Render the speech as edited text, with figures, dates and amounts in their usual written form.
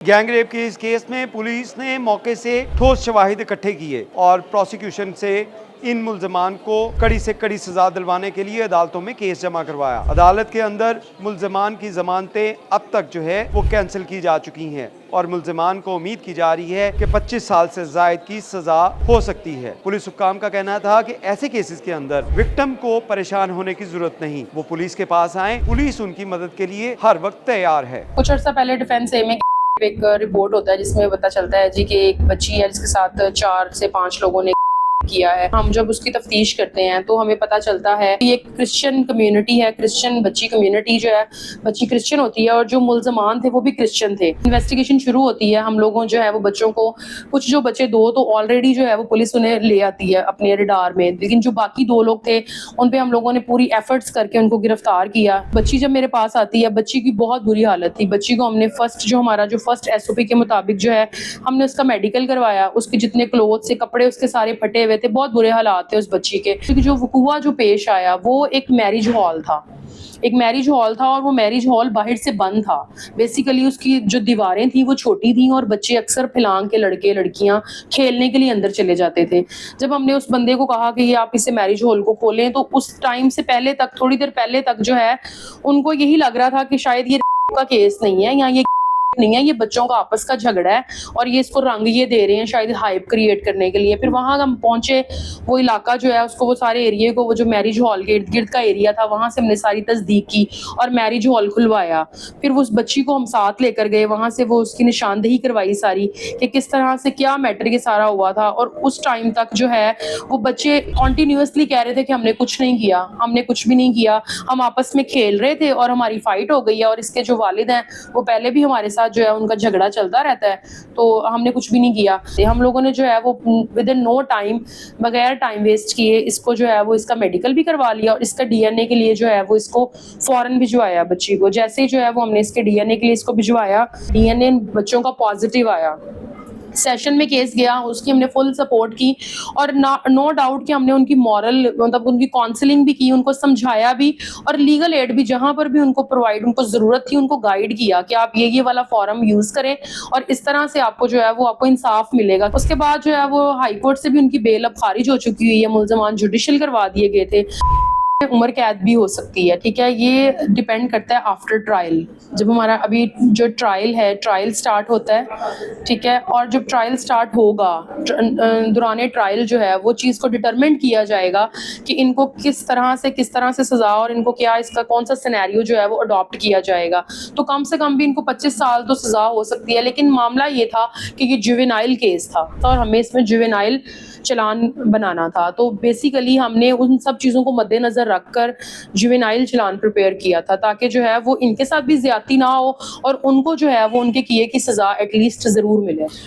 Gang rape के इस case में पुलिस ने मौके से ठोस शवाहिद इकट्ठे किए और प्रोसिक्यूशन से इन मुल्जमान को कड़ी से कड़ी सजा दिलवाने के लिए अदालतों में केस जमा करवाया। अदालत के अंदर मुल्जमान की जमानतें अब तक जो है वो कैंसिल की जा चुकी हैं और मुल्जमान को उम्मीद की जा रही है कि 25 साल से जायद की सजा हो सकती है। पुलिस हुक्काम का कहना था कि ऐसे केसेस के अंदर विक्टिम को परेशान होने की जरूरत नहीं, वो पुलिस के पास आए, पुलिस उनकी मदद के लिए हर वक्त तैयार है। कुछ अर्सा पहले डिफेंस ए में एक रिपोर्ट होता है जिसमें पता चलता है जी कि एक बच्ची है जिसके साथ 4 से 5 लोगों ने किया है। हम जब उसकी तफ्तीश करते हैं तो हमें पता चलता है कि एक क्रिश्चियन कम्युनिटी है, क्रिश्चियन बच्ची कम्युनिटी जो है, बच्ची क्रिश्चियन होती है और जो मुल्जमान थे वो भी क्रिश्चियन थे। इन्वेस्टिगेशन शुरू होती है, हम लोगों जो है वो बच्चों को, कुछ जो बच्चे 2 तो ऑलरेडी जो है वो पुलिस उन्हें ले आती है अपने रडार में, लेकिन जो बाकी 2 लोग थे उन पे हम लोगों ने पूरी एफर्ट्स करके उनको गिरफ्तार किया। बच्ची जब मेरे पास आती है, बच्ची की बहुत बुरी हालत थी। बच्ची को हमने हमारा जो फर्स्ट SOP के मुताबिक जो है हमने उसका मेडिकल करवाया। उसके जितने क्लोथ से कपड़े उसके सारे फटे हुए थे, बहुत बुरे हालात थे उस बच्ची के। क्योंकि जो वकूआ जो पेश आया वो एक मैरिज हॉल था, एक मैरिज हॉल था और वो मैरिज हॉल बाहर से बंद था। बेसिकली उसकी जो दीवारें थी वो छोटी थी और बच्चे अक्सर फिलांग के लड़के लड़कियां खेलने के लिए अंदर चले जाते थे। जब हमने उस बंदे को कहा कि ये आप इसे मैरिज हॉल को खोलें, तो उस टाइम से पहले तक, थोड़ी देर पहले तक जो है उनको यही लग रहा था कि शायद ये का केस नहीं है या ये नहीं है, ये बच्चों का आपस का झगड़ा है और ये इसको रंग ये दे रहे हैं शायद हाइप क्रिएट करने के लिए। फिर वहां हम पहुंचे, वो इलाका जो है उसको, वो सारे एरिया को, वो जो मैरिज हॉल के इर्द गिर्द का एरिया था, वहां से हमने सारी तस्दीक की और मैरिज हॉल खुलवाया। फिर वो उस बच्ची को हम साथ लेकर गए, वहां से वो उसकी निशानदेही करवाई सारी कि किस तरह से क्या मैटर ये सारा हुआ था। और उस टाइम तक जो है वो बच्चे कॉन्टिन्यूसली कह रहे थे कि हमने कुछ नहीं किया, हमने कुछ भी नहीं किया, हम आपस में खेल रहे थे और हमारी फाइट हो गई है। और इसके जो वालिद हैं वो पहले भी हमारे साथ जो है उनका झगड़ा चलता रहता है, तो हमने कुछ भी नहीं किया। हम लोगों ने जो है वो विद इन नो टाइम, बगैर टाइम वेस्ट किए, इसको जो है वो इसका मेडिकल भी करवा लिया और इसका DNA के लिए जो है वो इसको फौरन भिजवाया बच्ची को। जैसे ही जो है वो हमने इसके DNA के लिए इसको भिजवाया, DNA बच्चों का पॉजिटिव आया। सेशन में केस गया, उसकी हमने फुल सपोर्ट की और नो डाउट कि हमने उनकी मॉरल, मतलब उनकी काउंसलिंग भी की, उनको समझाया भी और लीगल एड भी जहां पर भी उनको प्रोवाइड, उनको जरूरत थी उनको गाइड किया कि आप ये वाला फॉर्म यूज करें और इस तरह से आपको जो है वो आपको इंसाफ मिलेगा। उसके बाद जो है वो हाई कोर्ट से भी उनकी बेल अब खारिज हो चुकी हुई है, मुल्जमान जुडिशियल करवा दिए गए थे। उम्र कैद भी हो सकती है, ठीक है, ये डिपेंड करता है आफ्टर ट्रायल। जब हमारा अभी जो ट्रायल है, ट्रायल स्टार्ट होता है, ठीक है, और जब ट्रायल स्टार्ट होगा दौरान ट्रायल जो है वो चीज़ को डिटरमिन किया जाएगा कि इनको किस तरह से सजा और इनको क्या, इसका कौन सा सिनेरियो जो है वो अडॉप्ट किया जाएगा। तो कम से कम भी इनको 25 साल तो सजा हो सकती है। लेकिन मामला ये था कि ये जुवेनाइल केस था और हमें इसमें जुवेनाइल चलान बनाना था, तो बेसिकली हमने उन सब चीज़ों को मद्देनजर रखकर जुवेनाइल चलान प्रिपेयर किया था ताकि जो है वो इनके साथ भी ज्यादती ना हो और उनको जो है वो उनके किए की सजा एटलीस्ट जरूर मिले।